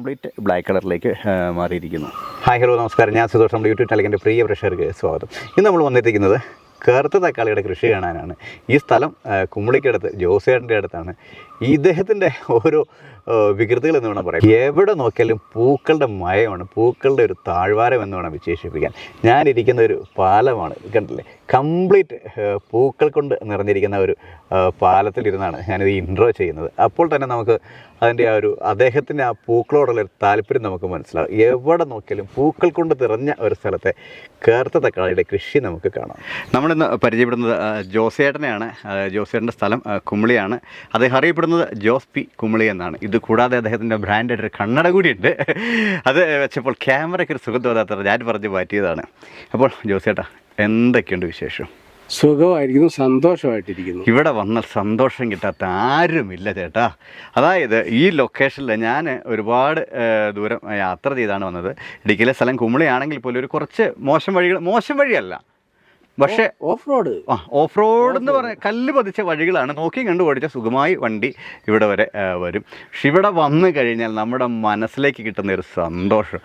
Complete black കളറിലേക്ക് മാറിയിരിക്കുന്നു. Hi hello നമസ്കാരം, ഞാൻ സുധോഷ്. നമ്മുടെ യൂട്യൂബ് ചാനലിൻ്റെ പ്രിയ പ്രേക്ഷകർക്ക് സ്വാഗതം. ഇന്ന് നമ്മൾ വന്നിരിക്കുന്നത് കറുത്ത തക്കാളിയുടെ കൃഷി കാണാനാണ്. ഈ സ്ഥലം കുമളിക്കടുത്ത് ജോസേട്ടൻ്റെ അടുത്താണ്. ഇദ്ദേഹത്തിൻ്റെ ഓരോ വികൃതികൾ എന്ന് വേണം പറയാം. എവിടെ നോക്കിയാലും പൂക്കളുടെ മയമാണ്, പൂക്കളുടെ ഒരു താഴ്വാരം എന്ന് വേണം വിശേഷിപ്പിക്കാൻ. ഞാനിരിക്കുന്ന ഒരു പാലമാണ്, കണ്ടില്ലേ, കംപ്ലീറ്റ് പൂക്കൾ കൊണ്ട് നിറഞ്ഞിരിക്കുന്ന ഒരു പാലത്തിലിരുന്നാണ് ഞാനിത് ഇൻട്രോ ചെയ്യുന്നത്. അപ്പോൾ തന്നെ നമുക്ക് അതിൻ്റെ ആ ഒരു അദ്ദേഹത്തിൻ്റെ ആ പൂക്കളോടുള്ള ഒരു താല്പര്യം നമുക്ക് മനസ്സിലാവും. എവിടെ നോക്കിയാലും പൂക്കൾ കൊണ്ട് നിറഞ്ഞ ഒരു സ്ഥലത്തെ കറുത്ത തക്കാളിയുടെ കൃഷി നമുക്ക് കാണാം. നമ്മളിന്ന് പരിചയപ്പെടുന്നത് ജോസേട്ടനെയാണ്. ജോസേട്ടൻ്റെ സ്ഥലം കുമളിയാണ്. അദ്ദേഹം അറിയപ്പെടുന്നത് ജോസ് പി കുമളി എന്നാണ്. ഇത് കൂടാതെ അദ്ദേഹത്തിൻ്റെ ബ്രാൻഡായിട്ടൊരു കണ്ണട കൂടിയുണ്ട്. അത് വെച്ചപ്പോൾ ക്യാമറയ്ക്ക് ഒരു സുഖം തോന്നാത്തത് ഞാൻ പറഞ്ഞ് മാറ്റിയതാണ്. അപ്പോൾ ജോസേട്ടാ, എന്തൊക്കെയുണ്ട് വിശേഷം? സുഖമായിരിക്കുന്നു, സന്തോഷമായിട്ടിരിക്കുന്നു. ഇവിടെ വന്നാൽ സന്തോഷം കിട്ടാത്ത ആരുമില്ല ചേട്ടാ. അതായത് ഈ ലൊക്കേഷനിൽ ഞാൻ ഒരുപാട് ദൂരം യാത്ര ചെയ്താണ് വന്നത്. ഇടുക്കിയിലെ സ്ഥലം കുമളിയാണെങ്കിൽ പോലും ഒരു കുറച്ച് മോശം വഴിയല്ല, പക്ഷേ ഓഫ് റോഡ് എന്ന് പറഞ്ഞാൽ കല്ല് പതിച്ച വഴികളാണ്. നോക്കി കണ്ടു ഓടിച്ച സുഖമായി വണ്ടി ഇവിടെ വരെ വരും. പക്ഷെ ഇവിടെ വന്നു കഴിഞ്ഞാൽ നമ്മുടെ മനസ്സിലേക്ക് കിട്ടുന്ന ഒരു സന്തോഷം,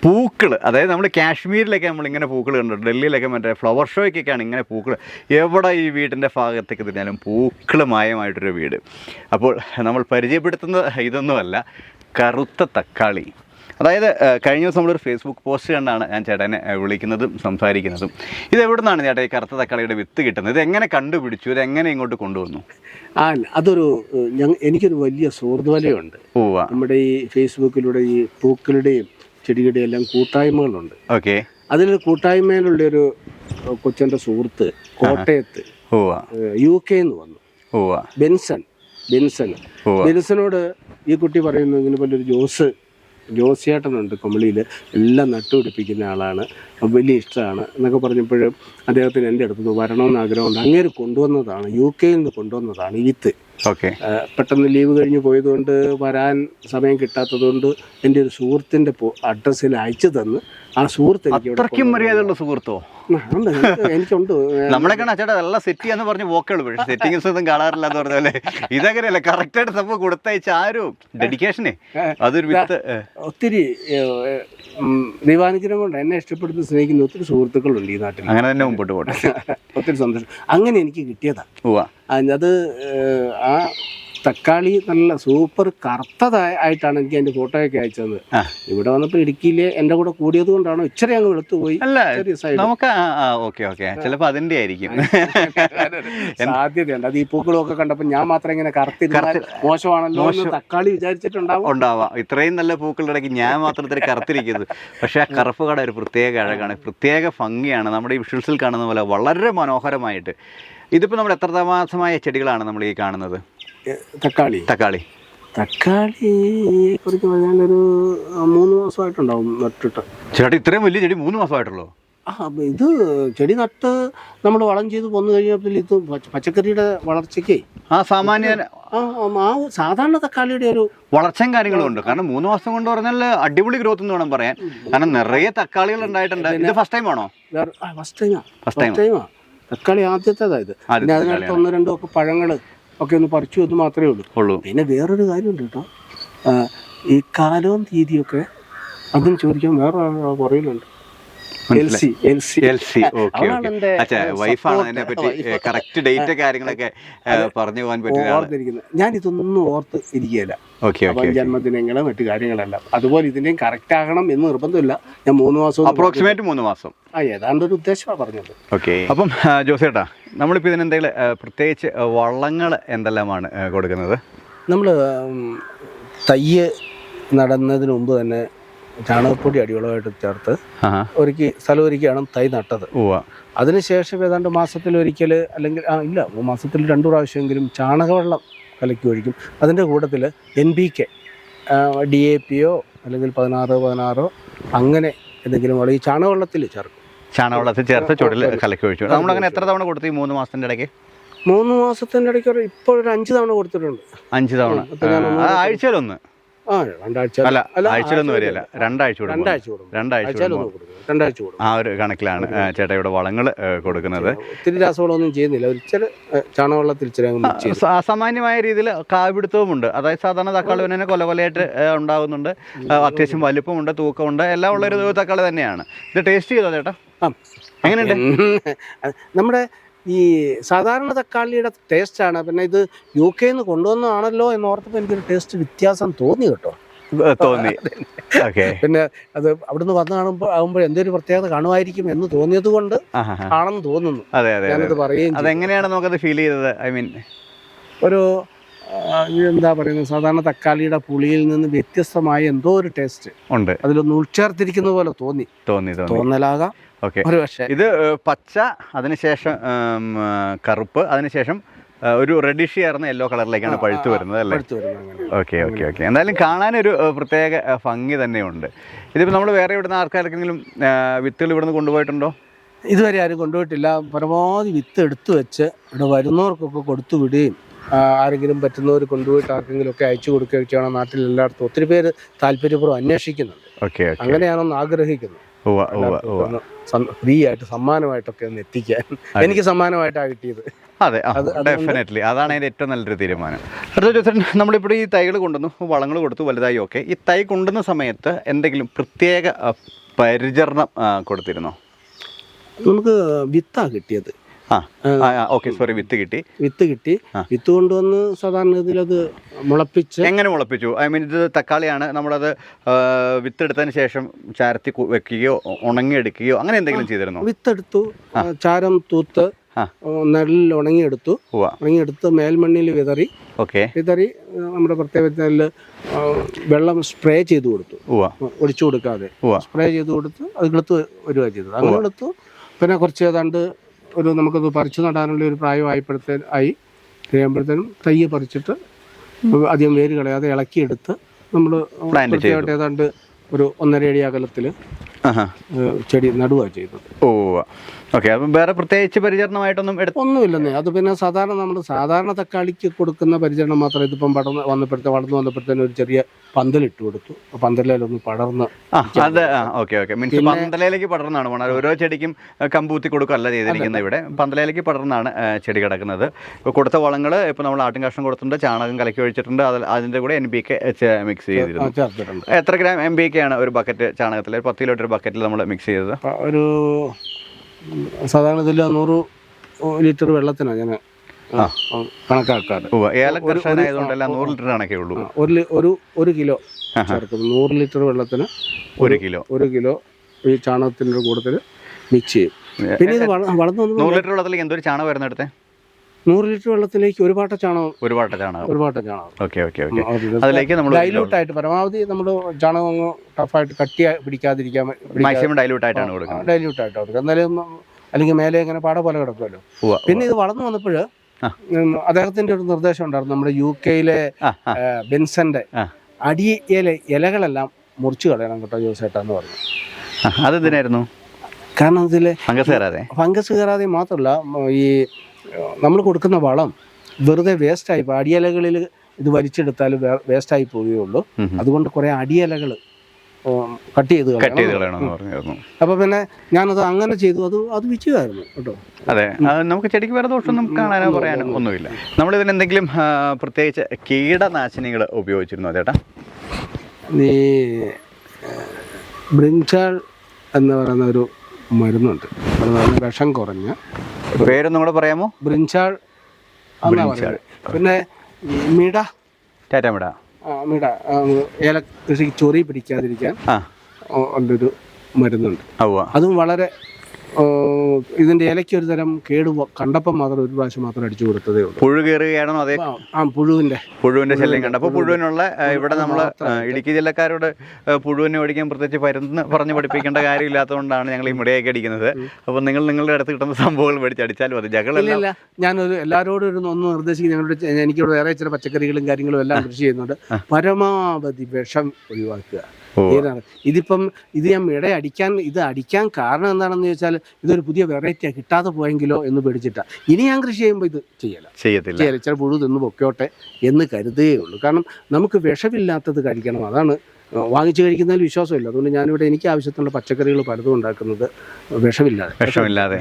പൂക്കൾ, അതായത് നമ്മൾ കാശ്മീരിലൊക്കെ നമ്മളിങ്ങനെ പൂക്കൾ കണ്ടിട്ടുണ്ട്, ഡൽഹിയിലൊക്കെ മറ്റേ ഫ്ലവർ ഷോയ്ക്കൊക്കെയാണ് ഇങ്ങനെ പൂക്കൾ. എവിടെ ഈ വീടിൻ്റെ ഭാഗത്തേക്ക് തിരിഞ്ഞാലും പൂക്കൾ മായമായിട്ടൊരു വീട്. അപ്പോൾ നമ്മൾ പരിചയപ്പെടുത്തുന്നത് ഇതൊന്നുമല്ല, കറുത്ത തക്കാളി. അതായത് കഴിഞ്ഞ ദിവസം നമ്മളൊരു ഫേസ്ബുക്ക് പോസ്റ്റ് കണ്ടാണ് ഞാൻ ചേട്ടനെ വിളിക്കുന്നതും സംസാരിക്കുന്നതും. ഇത് എവിടെ നിന്നാണ് ചേട്ടാ ഈ കറുത്ത തക്കാളിയുടെ വിത്ത് കിട്ടുന്നത്? ഇത് എങ്ങനെ കണ്ടുപിടിച്ചു? ഇത് എങ്ങനെ ഇങ്ങോട്ട് കൊണ്ടുവന്നു? എനിക്കൊരു വലിയ സുഹൃത്ത് വലയുണ്ട്. നമ്മുടെ ഈ ഫേസ്ബുക്കിലൂടെ ഈ പൂക്കളുടെയും ചെടികളുടെയും എല്ലാം കൂട്ടായ്മകളുണ്ട്. ഓക്കെ. അതിലൊരു കൂട്ടായ്മയിലുള്ളൊരു കൊച്ചൻ്റെ സുഹൃത്ത് കോട്ടയത്ത് UK വന്നു. ബെൻസനോട് ഈ കുട്ടി പറയുന്നു, ഇങ്ങനെ പോലൊരു ജോസിയേട്ടനുണ്ട് കുമളിയിൽ, എല്ലാം നട്ടുപിടിപ്പിക്കുന്ന ആളാണ്, വലിയ ഇഷ്ടമാണ് എന്നൊക്കെ പറഞ്ഞപ്പോഴും അദ്ദേഹത്തിന് എൻ്റെ അടുത്ത് വരണമെന്ന് ആഗ്രഹമുണ്ട്. അങ്ങേര് കൊണ്ടുവന്നതാണ്, UK കൊണ്ടുവന്നതാണ് ഈ വിത്ത്. ഓക്കെ. പെട്ടെന്ന് ലീവ് കഴിഞ്ഞ് പോയതുകൊണ്ട് വരാൻ സമയം കിട്ടാത്തതുകൊണ്ട് എൻ്റെ ഒരു സുഹൃത്തിൻ്റെ അഡ്രസ്സിൽ അയച്ചു തന്ന് ആ സുഹൃത്ത് എനിക്ക് മര്യാദയുള്ള സുഹൃത്തോ എനിക്കുണ്ട്. നമ്മളെ കാണാൻ ചേട്ടാ എല്ലാം സെറ്റ് ചെയ്യാന്ന് പറഞ്ഞ് പോക്കുള്ളൂ, പക്ഷേ സെറ്റിങ്സ് ഒന്നും കാണാറില്ല എന്ന് പറഞ്ഞാലേ. ഇതങ്ങനെയല്ല, കറക്റ്റായിട്ട് സംഭവം കൊടുത്തയച്ച ആരും ഡെഡിക്കേഷനെ അതൊരു വിത്ത്. ഒത്തിരി ദൈവാനുഗ്രഹം കൊണ്ട് എന്നെ ഇഷ്ടപ്പെടുന്ന സ്നേഹിക്കുന്ന ഒത്തിരി സുഹൃത്തുക്കളുണ്ട് ഈ നാട്ടിൽ. അങ്ങനെ തന്നെ മുമ്പോട്ട് പോട്ടെ. ഒത്തിരി സന്തോഷം. അങ്ങനെ എനിക്ക് കിട്ടിയതാണ്. അത് ആ തക്കാളി നല്ല സൂപ്പർ കറുത്തതായിട്ടാണ് എനിക്ക് അതിന്റെ ഫോട്ടോയൊക്കെ അയച്ചത്. ഇവിടെ വന്നപ്പോൾ ഇടുക്കിയില് എന്റെ കൂടെ കൂടിയത് കൊണ്ടാണോ ഇച്ചിരി അങ്ങ് വെളുത്തുപോയി? നമുക്ക് ചിലപ്പോ അതിന്റെ ആയിരിക്കും സാധ്യതയുണ്ട്. അത് ഈ പൂക്കളൊക്കെ കണ്ടപ്പോൾ ഞാൻ മാത്രം ഇങ്ങനെ കറുത്തിരുന്നാൽ മോശമാണല്ലോ എന്ന് തക്കാളി വിചാരിച്ചിട്ടുണ്ടാവും. ഇത്രയും നല്ല പൂക്കളുടെ ഇടയ്ക്ക് ഞാൻ മാത്രത്തിൽ കറുത്തിരിക്കുന്നത്. പക്ഷെ ആ കറുപ്പ് കട ഒരു പ്രത്യേക അഴകാണ്, പ്രത്യേക ഭംഗിയാണ്. നമ്മുടെ ഈ വിഷ്വൽസിൽ കാണുന്ന പോലെ വളരെ മനോഹരമായിട്ട്. ഇതിപ്പോൾ നമ്മുടെ എത്ര മാസമായ ചെടികളാണ് നമ്മൾ ഈ കാണുന്നത്? തക്കാളിയെ കുറിച്ച് പറഞ്ഞാലൊരു 3 മാസമായിട്ടുണ്ടാവും നട്ടിട്ട്. ചേട്ടാ, ഇത്രയും വലിയ ചെടി 3 മാസമായിട്ടുള്ളൂ? ഇത് ചെടി നട്ട് നമ്മൾ വളം ചെയ്ത് പോന്നു കഴിഞ്ഞപ്പോൾ ഇത് പച്ചക്കറിയുടെ വളർച്ചയ്ക്ക് സാധാരണ തക്കാളിയുടെ ഒരു വളർച്ചയും കാര്യങ്ങളും ഉണ്ട്. കാരണം 3 മാസം കൊണ്ട് പറഞ്ഞാൽ അടിപൊളി ഗ്രോത്ത് എന്ന് വേണം പറയാൻ. കാരണം നിറയെ തക്കാളികൾ ഉണ്ടായിട്ടുണ്ട്. ഇത് ഫസ്റ്റ് ടൈം ആണോ? ഫസ്റ്റ് ടൈമാ തക്കാളി, ആദ്യത്തേതായത്. പിന്നെ അതിനകത്ത് 1-2 ഒക്കെ പഴങ്ങൾ ഒക്കെ ഒന്ന് പറിച്ചു എന്ന് മാത്രമേ ഉള്ളൂ. പിന്നെ വേറൊരു കാര്യമുണ്ട് കേട്ടോ, ഈ കാലവും തീയതിയൊക്കെ അതിന് ചോദിക്കാൻ വേറെ പറയുന്നുണ്ട്. ഞാൻ ഇതൊന്നും ഓർത്ത് ഇരിക്കുകയില്ല. ജന്മദിനങ്ങളും മറ്റു കാര്യങ്ങളെല്ലാം അതുപോലെ ഇതിന്റെയും കറക്റ്റ് ആകണം എന്ന് നിർബന്ധമില്ല. ഞാൻ 3 മാസം അപ്രോക്സിമേറ്റ് 3 മാസം ഏതാണ്ട് ഒരു ഉദ്ദേശമാണ് പറഞ്ഞത്. ഓക്കെ. അപ്പം ജോസേട്ടാ, നമ്മളിപ്പോൾ ഇതിനെന്തെങ്കിലും പ്രത്യേകിച്ച് വള്ളങ്ങൾ എന്തെല്ലാമാണ് കൊടുക്കുന്നത്? നമ്മൾ തയ്യ് നടുന്നതിന് മുമ്പ് തന്നെ ചാണകപ്പൊടി അടിവളമായിട്ട് ചേർത്ത് സ്ഥലം ഒരുക്കിയാണ് തൈ നട്ടത്. അതിനുശേഷം ഏതാണ്ട് മാസത്തിലൊരിക്കൽ അല്ലെങ്കിൽ മാസത്തിൽ 2 പ്രാവശ്യമെങ്കിലും ചാണകവെള്ളം കലക്കി ഒഴിക്കും. അതിൻ്റെ കൂട്ടത്തിൽ NPK, DAPയോ അല്ലെങ്കിൽ 16 അങ്ങനെ എന്തെങ്കിലും വളം ഈ ചാണകവെള്ളത്തിൽ ചേർത്ത് ചുവട്ടിൽ കലക്കി ഒഴിച്ചു. നമ്മളങ്ങനെ എത്ര തവണ കൊടുത്തു ഈ 3 മാസത്തിൻ്റെ ഇടയ്ക്ക്? 3 മാസത്തിൻ്റെ ഇടയ്ക്ക് ഇപ്പോൾ ഒരു 5 തവണ കൊടുത്തിട്ടുണ്ട്. 5 തവണ? ആഴ്ചയിലൊന്ന്? രണ്ടാഴ്ച അല്ല ആഴ്ചയിലൊന്നും വരികയല്ല, രണ്ടാഴ്ച കൂടുമ്പോൾ രണ്ടാഴ്ച കൂടും ആ ഒരു കണക്കിലാണ് ചേട്ടാ ഇവിടെ വളങ്ങൾ കൊടുക്കുന്നത്. ഒത്തിരി രാസവളമൊന്നും ചെയ്യുന്നില്ല, ഇച്ചിരി ചാണകവെള്ളത്തിൽ ഇച്ചിരി സാമാന്യമായ രീതിയിൽ കാപിടുത്തവും ഉണ്ട്. അതായത് സാധാരണ തക്കാളി തന്നെ കൊലകൊലയായിട്ട് ഉണ്ടാകുന്നുണ്ട്, അത്യാവശ്യം വലിപ്പമുണ്ട്, തൂക്കമുണ്ട്, എല്ലാം ഉള്ളൊരു തക്കാളി തന്നെയാണ്. ഇത് ടേസ്റ്റ് ചെയ്തോ ചേട്ടാ? എങ്ങനെയുണ്ട്? നമ്മുടെ ഈ സാധാരണ തക്കാളിയുടെ ടേസ്റ്റാണ്. പിന്നെ ഇത് UK നിന്ന് കൊണ്ടുവന്നതാണല്ലോ എന്നോർത്തപ്പോൾ എനിക്കൊരു ടേസ്റ്റ് വ്യത്യാസം തോന്നി കേട്ടോ. തോന്നി. പിന്നെ അത് അവിടുന്ന് വന്ന് ആകുമ്പോൾ എന്തൊരു പ്രത്യേകത കാണുമായിരിക്കും എന്ന് തോന്നിയത് കൊണ്ട് ആണെന്ന് തോന്നുന്നു. ഞാനത് പറയുകയും അതെങ്ങനെയാണ് നമുക്കത് ഫീൽ ചെയ്തത്? ഐ മീൻ ഒരു എന്താ പറയുന്നത്, സാധാരണ തക്കാളിയുടെ പുളിയിൽ നിന്ന് വ്യത്യസ്തമായ എന്തോ ഒരു ടേസ്റ്റ് ഉണ്ട്, അതിലൊന്ന് ഉൾച്ചേർത്തിരിക്കുന്ന പോലെ തോന്നലാകാം. ഒരു പക്ഷേ ഇത് പച്ച, അതിനുശേഷം കറുപ്പ്, അതിനുശേഷം ഒരു റെഡിഷ് ചേർന്ന യെല്ലോ കളറിലേക്കാണ് പഴുത്ത് വരുന്നത് അല്ലേ? ഓക്കെ. എന്തായാലും കാണാനൊരു പ്രത്യേക ഭംഗി തന്നെയുണ്ട്. ഇതിപ്പോൾ നമ്മൾ വേറെ ഇവിടുന്ന് ആർക്കാർക്കെങ്കിലും വിത്തുകൾ ഇവിടുന്ന് കൊണ്ടുപോയിട്ടുണ്ടോ? ഇതുവരെ ആരും കൊണ്ടുപോയിട്ടില്ല. പരമാവധി വിത്ത് എടുത്തു വെച്ച് ഇവിടെ വരുന്നവർക്കൊക്കെ കൊടുത്തു വിടുകയും ആരെങ്കിലും പറ്റുന്നവർ കൊണ്ടുപോയിട്ട് ആർക്കെങ്കിലും ഒക്കെ അയച്ചു കൊടുക്കുകയൊക്കെയാണ് നാട്ടിൽ എല്ലായിടത്തും ഒത്തിരി പേര് താല്പര്യപൂർവ്വം അന്വേഷിക്കുന്നുണ്ട്. അങ്ങനെയാണെന്ന് ആഗ്രഹിക്കുന്നു. ഫ്രീ ആയിട്ട് സമ്മാനമായിട്ടൊക്കെ ഒന്ന് എത്തിക്കാൻ. എനിക്ക് സമ്മാനമായിട്ടാണ് കിട്ടിയത്. അതെ, ഡെഫിനറ്റ്ലി അതാണ് അതിൻ്റെ ഏറ്റവും നല്ലൊരു തീരുമാനം. അടുത്ത ചോദിച്ചാൽ നമ്മളിപ്പോൾ ഈ തൈകൾ കൊണ്ടുവന്നു, വളങ്ങൾ കൊടുത്തു, വലുതായി. ഓക്കെ, ഈ തൈ കൊണ്ടുവന്ന സമയത്ത് എന്തെങ്കിലും പ്രത്യേക പരിചരണം കൊടുത്തിരുന്നോ? നമുക്ക് വിത്താ കിട്ടിയത്. വിത്ത് കിട്ടി. വിത്ത് കൊണ്ടുവന്ന് സാധാരണ ഇതിലത് മുളപ്പിച്ച്. എങ്ങനെ മുളപ്പിച്ചു? ഐ മീൻ ഇത് തക്കാളിയാണ്, നമ്മളത് വിത്തെടുത്തതിന് ശേഷം ചാരത്തി വെക്കുകയോ ഉണങ്ങിയെടുക്കുകയോ അങ്ങനെ എന്തെങ്കിലും ചെയ്തിരുന്നോ? വിത്തെടുത്തു, ചാരം തൂത്ത് നെല്ലിൽ ഉണങ്ങിയെടുത്ത് മേൽമണ്ണിൽ വിതറി നമ്മുടെ പ്രത്യേക വെള്ളം സ്പ്രേ ചെയ്ത് കൊടുത്തു, ഒഴിച്ചു കൊടുക്കാതെ സ്പ്രേ ചെയ്ത് കൊടുത്ത് അത് കിളുത്ത് വരിക ചെയ്തത്. അങ്ങനെ എടുത്തു. പിന്നെ കുറച്ച് ഏതാണ്ട് നമുക്കത് പറിച്ചു നടാനുള്ള ഒരു കഴിയുമ്പോഴത്തേനും തയ്യ് പറിച്ചിട്ട് അധികം വേര് കളയാതെ ഇളക്കിയെടുത്ത് നമ്മൾ ഏതാണ്ട് ഒരു 1.5 അടി അകലത്തിൽ ചെടി നടുക ചെയ്തത്. അപ്പം വേറെ പ്രത്യേകിച്ച് പരിചരണമായിട്ടൊന്നും ഒന്നുമില്ലെന്നേ. അത് പിന്നെ സാധാരണ തക്കാളിക്ക് കൊടുക്കുന്ന പരിചരണം മാത്രം. ഇതിപ്പം വളർന്നു വന്നപ്പോഴത്തേനും ഒരു ചെറിയ പന്തലിട്ട് കൊടുത്തു. പന്തലയിലൊന്ന് പടർന്ന് പന്തലയിലേക്ക് പടർന്നാണ് ഓരോ ചെടിക്കും കമ്പൂത്തി കൊടുക്കുകയല്ല ചെയ്തിരിക്കുന്നത്. ഇവിടെ പന്തലയിലേക്ക് പടർന്നാണ് ചെടി കിടക്കുന്നത്. ഇപ്പോൾ കൊടുത്ത വളങ്ങൾ ഇപ്പോൾ നമ്മൾ ആട്ടിൻ കഷ്ണം കൊടുത്തിട്ടുണ്ട്, ചാണകം കലക്കി ഒഴിച്ചിട്ടുണ്ട്, അതിൻ്റെ കൂടെ NPK മിക്സ് ചെയ്തിരുന്നു. എത്ര ഗ്രാം NPK ആണ് ഒരു ബക്കറ്റ് ചാണകത്തിൽ, 10 കിലോ ഒരു ബക്കറ്റിൽ നമ്മൾ മിക്സ് ചെയ്തത്? ഒരു സാധാരണ ഇതിൽ 100 ലിറ്റർ വെള്ളത്തിനാണ് ഞാൻ കണക്കാക്കാറ്. ഏലക്കർഷകനായതുകൊണ്ടല്ല 100 ലിറ്റർ കണക്കേ ഉള്ളൂ. ഒരു കിലോ ചേർക്കുന്നു. 100 ലിറ്റർ വെള്ളത്തിന് 1 കിലോ ഈ ചാണകത്തിൻ്റെ കൂട്ടത്തിൽ മിക്സ് ചെയ്യും. പിന്നെ ഇത് വളർന്നു 100 ലിറ്റർ വെള്ളത്തിലേക്ക് എന്തൊരു ചാണകം വരുന്ന അടുത്ത്? 100 ലിറ്റർ വെള്ളത്തിലേക്ക് ഒരു പാട്ട ചാണകം. അതിലേക്ക് നമ്മൾ ഡൈലൂട്ടായിട്ട് പരമാവധി നമ്മൾ ചാണകം ടഫായിട്ട് പിടിക്കാതിരിക്കാൻ ഡൈലൂട്ടായിട്ടാണ് കൊടുക്കുക. എന്നാലും അല്ലെങ്കിൽ മേലെ ഇങ്ങനെ പാട പോലെ കിടക്കുമല്ലോ. പിന്നെ ഇത് വളർന്നു വന്നപ്പോൾ അദ്ദേഹത്തിന്റെ ഒരു നിർദ്ദേശം ഉണ്ടായിരുന്നു. നമ്മുടെ UK ബെൻസന്റെ ഇലകളെല്ലാം മുറിച്ചു കളയണം കേട്ടോ ജോസേട്ടാന്ന് പറഞ്ഞു. അതെന്തിനായിരുന്നു? കാരണം ഇതിൽ ഫംഗസ് കയറാതെ മാത്രമല്ല, ഈ നമ്മൾ കൊടുക്കുന്ന വളം വെറുതെ വേസ്റ്റായി പോകും. അടിയിലകളിൽ ഇത് വലിച്ചെടുത്താൽ വേസ്റ്റായി പോവുകയുള്ളൂ. അതുകൊണ്ട് കുറേ അടിയിലകൾ കട്ട് ചെയ്ത് കളയണമെന്ന് പറഞ്ഞു. അപ്പോൾ പിന്നെ ഞാനത് അങ്ങനെ ചെയ്തു. അത് വിജയമായിരുന്നു കേട്ടോ. അതെ, നമുക്ക് ചെടിക്ക് വേറെ ദോഷമൊന്നും കാണാനോ പറയാനോ ഒന്നുമില്ല. നമ്മളിതിന് എന്തെങ്കിലും പ്രത്യേകിച്ച് കീടനാശിനികൾ ഉപയോഗിച്ചിരുന്നോ ചേട്ടാ? ഈ ബ്രിഞ്ചാൾ എന്ന് പറയുന്ന ഒരു മരുന്നുണ്ട്, വിഷം കുറഞ്ഞ. പേരൊന്നും കൂടെ പറയാമോ? ബ്രിഞ്ചാൾ. പിന്നെ ഏല കൃഷിക്ക് ചൊറി പിടിക്കാതിരിക്കാൻ ഉള്ളൊരു മരുന്നുണ്ട്. അതും വളരെ ഇതിന്റെ ഇലയ്ക്ക് ഒരു തരം കേട് കണ്ടപ്പം മാത്രം ഒരു പ്രാവശ്യം മാത്രം അടിച്ചു കൊടുത്തതേ ഉള്ളൂ. പുഴു കയറുകയാണോ? അതേ, പുഴുവിന്റെ ശല്യം കണ്ടപ്പോൾ പുഴുവിനുള്ള ഇവിടെ നമ്മൾ ഇടുക്കി ജില്ലക്കാരോട് പുഴുവിനെ ഓടിക്കാൻ പ്രത്യേകിച്ച് പറഞ്ഞ് പഠിപ്പിക്കേണ്ട കാര്യമില്ലാത്തതുകൊണ്ടാണ് ഞങ്ങൾ ഈ മുടയൊക്കെ അടിക്കുന്നത്. അപ്പോൾ നിങ്ങളുടെ അടുത്ത് കിട്ടുന്ന സംഭവങ്ങൾ മേടിച്ചടിച്ചാൽ മതി. ജകളല്ല, ഞാനൊരു എല്ലാവരോടും ഒന്ന് നിർദ്ദേശിക്കും. എനിക്കിവിടെ വേറെ ചില പച്ചക്കറികളും കാര്യങ്ങളും എല്ലാം കൃഷി ചെയ്യുന്നുണ്ട്. പരമാവധി വിഷം ഒഴിവാക്കുക. ഇത് ഞാൻ ഇത് അടിക്കാൻ കാരണം എന്താണെന്ന് ചോദിച്ചാൽ ഇതൊരു പുതിയ വെറൈറ്റിയാണ് കിട്ടാതെ പോയെങ്കിലോ എന്ന് പേടിച്ചിട്ടാണ്. ഇനി ഞാൻ കൃഷി ചെയ്യുമ്പോൾ ഇത് ചെയ്യത്തില്ല, ചില പുഴു തിന്ന് പൊക്കോട്ടെ എന്ന് കരുതേ ഉള്ളൂ. കാരണം നമുക്ക് വിഷമില്ലാത്തത് കഴിക്കണം, അതാണ് വാങ്ങിച്ച് കഴിക്കുന്നതിൽ വിശ്വാസമില്ല. അതുകൊണ്ട് ഞാനിവിടെ എനിക്ക് ആവശ്യത്തിനുള്ള പച്ചക്കറികൾ പലതും ഉണ്ടാക്കുന്നത് വിഷമില്ലാതെ.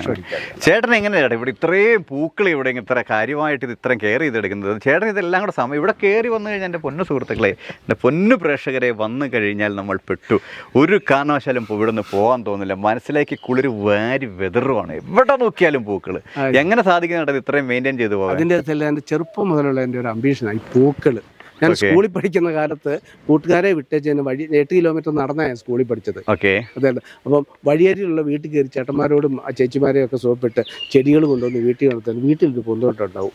ചേട്ടൻ എങ്ങനെയാണ് ഇവിടെ ഇത്രയും പൂക്കൾ ഇവിടെ ഇത്ര കാര്യമായിട്ട് ഇത് ഇത്രയും കെയർ ചെയ്തെടുക്കുന്നത്? ചേട്ടൻ ഇതെല്ലാം കൂടെ സമയം ഇവിടെ കയറി വന്നു കഴിഞ്ഞാൽ എൻ്റെ പൊന്നു സുഹൃത്തുക്കളെ, എൻ്റെ പൊന്നു പ്രേക്ഷകരെ, വന്നു കഴിഞ്ഞാൽ നമ്മൾ പെട്ടു. ഒരു കാരണവശാലും ഇവിടെ നിന്ന് പോകാൻ തോന്നില്ല. മനസ്സിലേക്ക് കുളിര് വാരി വെതറുവാണ്. എവിടെ നോക്കിയാലും പൂക്കൾ. എങ്ങനെ സാധിക്കുന്നുണ്ട് ഇത്രയും മെയിൻറ്റെയിൻ ചെയ്തു പോകാൻ? അതിൻ്റെ എൻ്റെ ചെറുപ്പം മുതലുള്ള എൻ്റെ ഒരു അംബീഷനാണ് ഈ പൂക്കൾ. ഞാൻ സ്കൂളിൽ പഠിക്കുന്ന കാലത്ത് കൂട്ടുകാരെ വിട്ടേച്ചതിന് 8 കിലോമീറ്റർ നടന്നാണ് ഞാൻ സ്കൂളിൽ പഠിച്ചത്. അതെ, അപ്പം വഴിയരിയിലുള്ള വീട്ടിൽ കയറി ചേട്ടന്മാരോടും ആ ചേച്ചിമാരെയും ഒക്കെ സോപ്പിട്ട് ചെടികൾ കൊണ്ടുവന്ന് വീട്ടിൽ നടത്താൻ വീട്ടിലൊരു പൂന്തോട്ടമുണ്ടാവും.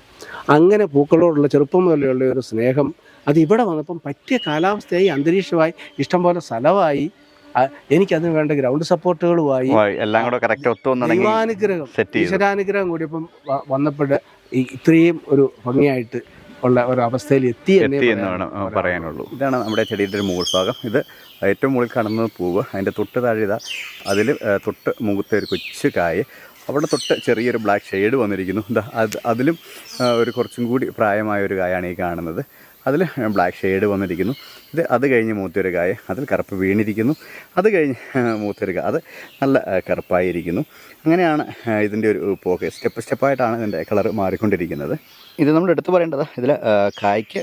അങ്ങനെ പൂക്കളോടുള്ള ചെറുപ്പം മുതലുള്ള ഒരു സ്നേഹം അത് ഇവിടെ വന്നപ്പം പറ്റിയ കാലാവസ്ഥയായി, അന്തരീക്ഷമായി, ഇഷ്ടംപോലെ സ്ഥലമായി, എനിക്കതിന് വേണ്ട ഗ്രൗണ്ട് സപ്പോർട്ടുകളുമായി എല്ലാം കൂടെ ദൈവാനുഗ്രഹം, ഈശ്വരാനുഗ്രഹം കൂടിയപ്പം വന്നപ്പോൾ ഇത്രയും ഒരു ഭംഗിയായിട്ട് ഉള്ള ഒരു അവസ്ഥയിൽ എത്തി എന്നാണ് പറയാനുള്ളൂ. ഇതാണ് നമ്മുടെ ചെടിയുടെ ഒരു മുകൾ ഭാഗം. ഇത് ഏറ്റവും മുകളിൽ കാണുന്നത് പൂവ്, അതിൻ്റെ തൊട്ട് താഴെ ഇതാ അതിൽ തൊട്ട് മുഖത്തെ ഒരു കൊച്ചു കായ്, അവിടെ തൊട്ട് ചെറിയൊരു ബ്ലാക്ക് ഷെയ്ഡ് വന്നിരിക്കുന്നു. അതിലും ഒരു കുറച്ചും കൂടി പ്രായമായ ഒരു കായാണ് ഈ കാണുന്നത്. അതിൽ ബ്ലാക്ക് ഷെയ്ഡ് വന്നിരിക്കുന്നു. അത് കഴിഞ്ഞ് മൂത്തൊരു കായ, അതിൽ കറുപ്പ് വീണിരിക്കുന്നു. അത് കഴിഞ്ഞ് മൂത്തൊരു കായ, അത് നല്ല കറുപ്പായിരിക്കുന്നു. അങ്ങനെയാണ് ഇതിൻ്റെ ഒരു പോക്ക്. സ്റ്റെപ്പായിട്ടാണ് ഇതിൻ്റെ കളർ മാറിക്കൊണ്ടിരിക്കുന്നത്. ഇത് നമ്മൾ എടുത്തു പറയേണ്ടത്, ഇതിൽ കായ്ക്ക്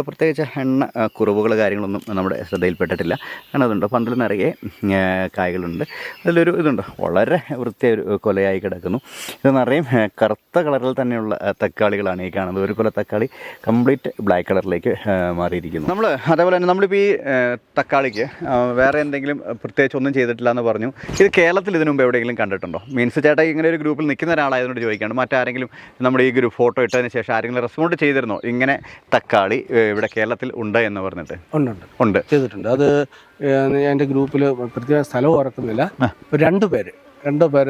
പ്രത്യേകിച്ച് എണ്ണ കുറവുകൾ കാര്യങ്ങളൊന്നും നമ്മുടെ ശ്രദ്ധയിൽപ്പെട്ടിട്ടില്ല. കാരണം അതുണ്ട്, പന്തൽ നിറയെ കായ്കളുണ്ട്. അതിലൊരു ഇതുണ്ട്, വളരെ വൃത്തിയായ ഒരു കൊലയായി കിടക്കുന്നു. ഇത് നിറയും കറുത്ത കളറിൽ തന്നെയുള്ള തക്കാളികളാണ് ഈ കാണുന്നത്. ഒരു കൊല തക്കാളി കംപ്ലീറ്റ് ബ്ലാക്ക് കളറിലേക്ക് മാറിയിരിക്കുന്നു. നമ്മൾ അതേപോലെ തന്നെ നമ്മളിപ്പോൾ ഈ തക്കാളിക്ക് വേറെ എന്തെങ്കിലും പ്രത്യേകിച്ച് ഒന്നും ചെയ്തിട്ടില്ല എന്ന് പറഞ്ഞു. ഇത് കേരളത്തിൽ ഇതിനു മുമ്പ് എവിടെയെങ്കിലും കണ്ടിട്ടുണ്ടോ? മീൻസ് ചേട്ടാ ഇങ്ങനെ ഒരു ഗ്രൂപ്പിൽ നിൽക്കുന്ന ഒരാളായതുകൊണ്ട് ചോദിക്കുകയാണ്. മറ്റാരെങ്കിലും നമ്മുടെ ഈ ഗ്രൂപ്പ് ഫോട്ടോ ഇട്ടതിന് ശേഷം ആരെങ്കിലും റെസ്പോണ്ട് ചെയ്തിരുന്നോ ഇങ്ങനെ തക്കാളി ഇവിടെ കേരളത്തിൽ ഉണ്ട് എന്ന് പറഞ്ഞിട്ട്? ഉണ്ട്, ചെയ്തിട്ടുണ്ട്. അത് എൻ്റെ ഗ്രൂപ്പിൽ പ്രത്യേക സ്ഥലവും ഓർക്കുന്നില്ല. രണ്ടുപേര്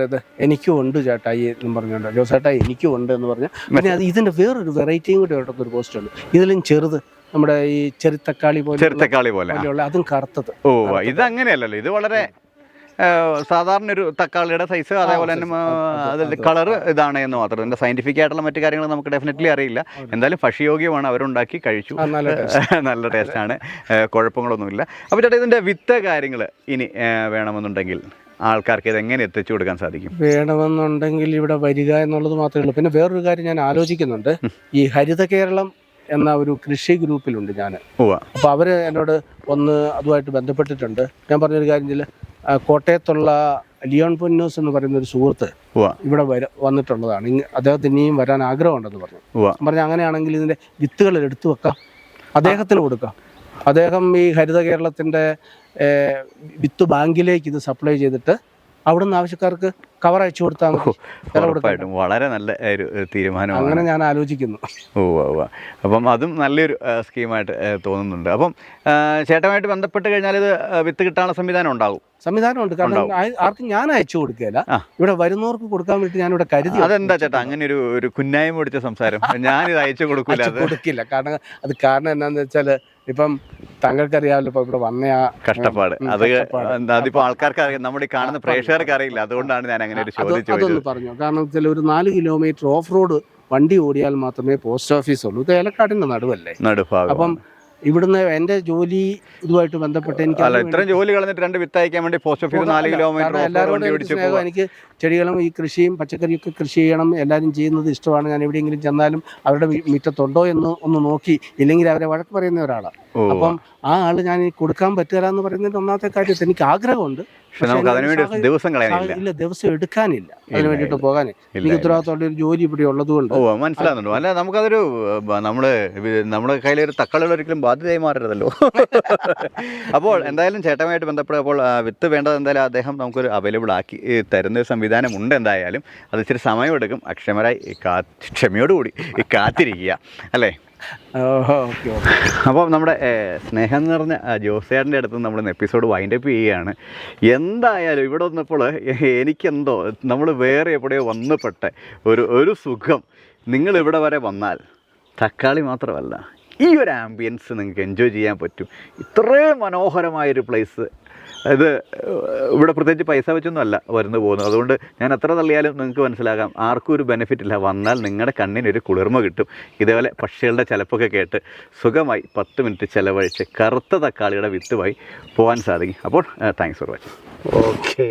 ഇത് എനിക്കും ഉണ്ട് ചേട്ടായി എന്ന് പറഞ്ഞുകൊണ്ട്, ജോസേട്ടായി എനിക്കും ഉണ്ട് എന്ന് പറഞ്ഞാൽ. പിന്നെ അത് ഇതിൻ്റെ വേറൊരു വെറൈറ്റിയും കൂടി ഒരു പോസ്റ്റ് ഉണ്ട്. ഇതിലും ചെറുത്, നമ്മുടെ ഈ ചെറുതക്കാളി പോലെയുള്ള, അതും കറുത്തത്. ഓ, ഇത് അങ്ങനെയല്ലല്ലോ. ഇത് വളരെ സാധാരണ ഒരു തക്കാളിയുടെ സൈസ്, അതേപോലെ തന്നെ അതിൻ്റെ കളർ ഇതാണ് എന്ന് മാത്രം. ഇതിൻ്റെ സയൻറ്റിഫിക് ആയിട്ടുള്ള മറ്റു കാര്യങ്ങൾ നമുക്ക് ഡെഫിനറ്റ്ലി അറിയില്ല. എന്തായാലും ഭക്ഷ്യയോഗ്യമാണ്, അവരുണ്ടാക്കി കഴിച്ചു, നല്ല ടേസ്റ്റാണ്, കുഴപ്പങ്ങളൊന്നുമില്ല. അപ്പോൾ ചേട്ടാ ഇതിൻ്റെ വിത്ത് കാര്യങ്ങൾ ഇനി വേണമെന്നുണ്ടെങ്കിൽ ആൾക്കാർക്ക് ഇതെങ്ങനെ എത്തിച്ചു കൊടുക്കാൻ സാധിക്കും? വേണമെന്നുണ്ടെങ്കിൽ ഇവിടെ വരിക എന്നുള്ളത് മാത്രമേ ഉള്ളൂ. പിന്നെ വേറൊരു കാര്യം ഞാൻ ആലോചിക്കുന്നുണ്ട്. ഈ ഹരിത കേരളം എന്ന ഒരു കൃഷി ഗ്രൂപ്പിലുണ്ട് ഞാൻ. അപ്പോൾ അവർ എന്നോട് അതുമായിട്ട് ബന്ധപ്പെട്ടിട്ടുണ്ട്. ഞാൻ പറഞ്ഞൊരു കാര്യം, കോട്ടയത്തുള്ള ലിയോൺ പൊന്നൂസ് എന്ന് പറയുന്ന ഒരു സുഹൃത്ത് ഇവിടെ വന്നിട്ടുള്ളതാണ്. അദ്ദേഹത്തിന് ഇനിയും വരാൻ ആഗ്രഹമുണ്ടെന്ന് പറഞ്ഞു. അങ്ങനെയാണെങ്കിൽ ഇതിൻ്റെ വിത്തുകൾ എടുത്തു വെക്കാം, അദ്ദേഹത്തിന് കൊടുക്കാം. അദ്ദേഹം ഈ ഹരിത കേരളത്തിൻ്റെ വിത്ത് ബാങ്കിലേക്ക് ഇത് സപ്ലൈ ചെയ്തിട്ട് അവിടുന്ന് ആവശ്യക്കാർക്ക് കവർ അയച്ചു കൊടുത്താൽ ഉറപ്പായിട്ടും വളരെ നല്ല ഒരു തീരുമാനമാണ്. അങ്ങനെ ഞാൻ ആലോചിക്കുന്നു. അപ്പം അതും നല്ലൊരു സ്കീമായിട്ട് തോന്നുന്നുണ്ട്. അപ്പം ചേട്ടനുമായിട്ട് ബന്ധപ്പെട്ട് കഴിഞ്ഞാൽ ഇത് വിത്ത് കിട്ടാനുള്ള സംവിധാനമുണ്ട്. കാരണം ആർക്കും ഞാൻ അയച്ചു കൊടുക്കുകയില്ല, ഇവിടെ വരുന്നവർക്ക് കൊടുക്കാൻ വേണ്ടി ഞാനിവിടെ കരുതി. അതെന്താ ചേട്ടാ അങ്ങനെ ഒരു കുന്നായ്മ പിടിച്ച സംസാരം? ഞാനിത് അയച്ചു കൊടുക്കില്ല. കാരണം എന്താണെന്ന് വെച്ചാൽ ഇപ്പം താങ്കൾക്കറിയാമല്ലോ, ഇപ്പൊ ഇവിടെ വന്ന കഷ്ടപ്പാട്. അതിപ്പോ ആൾക്കാർക്ക് അറിയാം, നമ്മുടെ കാണുന്ന പ്രേക്ഷകർക്ക് അറിയില്ല. അതുകൊണ്ടാണ് ഞാൻ അങ്ങനെ ഒരു ചോദ്യം ചോദിച്ചത്. പറഞ്ഞു കാരണം വെച്ചാൽ ഒരു 4 കിലോമീറ്റർ ഓഫ് റോഡ് വണ്ടി ഓടിയാൽ മാത്രമേ പോസ്റ്റ് ഓഫീസ് ഉള്ളൂ. ഇത് ഏലക്കാടിന്റെ നടുവല്ലേ, അപ്പം ഇവിടുന്ന് എന്റെ ജോലി ഇതുമായിട്ട് ബന്ധപ്പെട്ട് എനിക്ക് ഇത്രയും ജോലി കളഞ്ഞിട്ട് 2 വിത്ത് അയക്കാൻ വേണ്ടി പോസ്റ്റ് ഓഫീസ് 4 കിലോമീറ്റർ എല്ലാവരോടും എനിക്ക് ചെടികളും ഈ കൃഷിയും പച്ചക്കറിയൊക്കെ കൃഷി ചെയ്യണം, എല്ലാവരും ചെയ്യുന്നത് ഇഷ്ടമാണ്. ഞാൻ എവിടെയെങ്കിലും ചെന്നാലും അവരുടെ മുറ്റത്തുണ്ടോ എന്ന് ഒന്ന് നോക്കി, ഇല്ലെങ്കിൽ അവരെ വഴക്ക് പറയുന്ന ഒരാളാണ്. അപ്പം ആ ആള് ഞാൻ കൊടുക്കാൻ പറ്റുക എന്ന് പറയുന്നതിന്റെ ഒന്നാമത്തെ കാര്യത്തിൽ എനിക്ക് ആഗ്രഹമുണ്ട്. ദിവസം എടുക്കാനില്ല, അതിന് വേണ്ടിയിട്ട് പോകാൻ എനിക്ക് ഉത്തരവാദിത്തമുള്ള ഒരു ജോലി ഇവിടെ ഉള്ളതുകൊണ്ട്. മനസ്സിലാകുന്നുണ്ടോ? അല്ല, നമുക്കതൊരു നമ്മുടെ കയ്യിലൊരു തക്കാളികൾ ഒരിക്കലും ബാധ്യതയായി മാറരുതല്ലോ. അപ്പോൾ എന്തായാലും ചേട്ടനുമായിട്ട് ബന്ധപ്പെട്ടപ്പോൾ വിത്ത് വേണ്ടത് എന്തായാലും അദ്ദേഹം നമുക്കൊരു അവൈലബിൾ ആക്കി തരുന്ന ഒരു സംവിധാനമുണ്ട്. എന്തായാലും അത് ഇച്ചിരി സമയമെടുക്കും. ക്ഷമയോടുകൂടി കാത്തിരിക്കുക, അല്ലേ? അപ്പം നമ്മുടെ സ്നേഹം നിറഞ്ഞ ജോസേട്ടൻ്റെ അടുത്ത് നമ്മൾ എപ്പിസോഡ് വൈൻഡപ്പ് ചെയ്യുകയാണ്. എന്തായാലും ഇവിടെ വന്നപ്പോൾ എനിക്കെന്തോ നമ്മൾ വേറെ എവിടെയോ വന്നപ്പെട്ട ഒരു സുഖം. നിങ്ങളിവിടെ വരെ വന്നാൽ തക്കാളി മാത്രമല്ല, ഈ ഒരു ആംബിയൻസ് നിങ്ങൾക്ക് എൻജോയ് ചെയ്യാൻ പറ്റും. ഇത്രയും മനോഹരമായൊരു പ്ലേസ് ഇത് ഇവിടെ പ്രത്യേകിച്ച് പൈസ വെച്ചൊന്നും അല്ല വരുന്നു പോകുന്നത്. അതുകൊണ്ട് ഞാൻ എത്ര തള്ളിയാലും നിങ്ങൾക്ക് മനസ്സിലാകാം ആർക്കും ഒരു ബെനിഫിറ്റ് ഇല്ല. വന്നാൽ നിങ്ങളുടെ കണ്ണിനൊരു കുളിർമ കിട്ടും. ഇതേപോലെ പക്ഷികളുടെ ചിലപ്പൊക്കെ കേട്ട് സുഖമായി 10 മിനിറ്റ് ചിലവഴിച്ച് കറുത്ത തക്കാളിയുടെ വിത്തുമായി പോകാൻ സാധിക്കും. അപ്പോൾ താങ്ക്സ് ഫോർ വാച്ചിങ്. ഓക്കെ.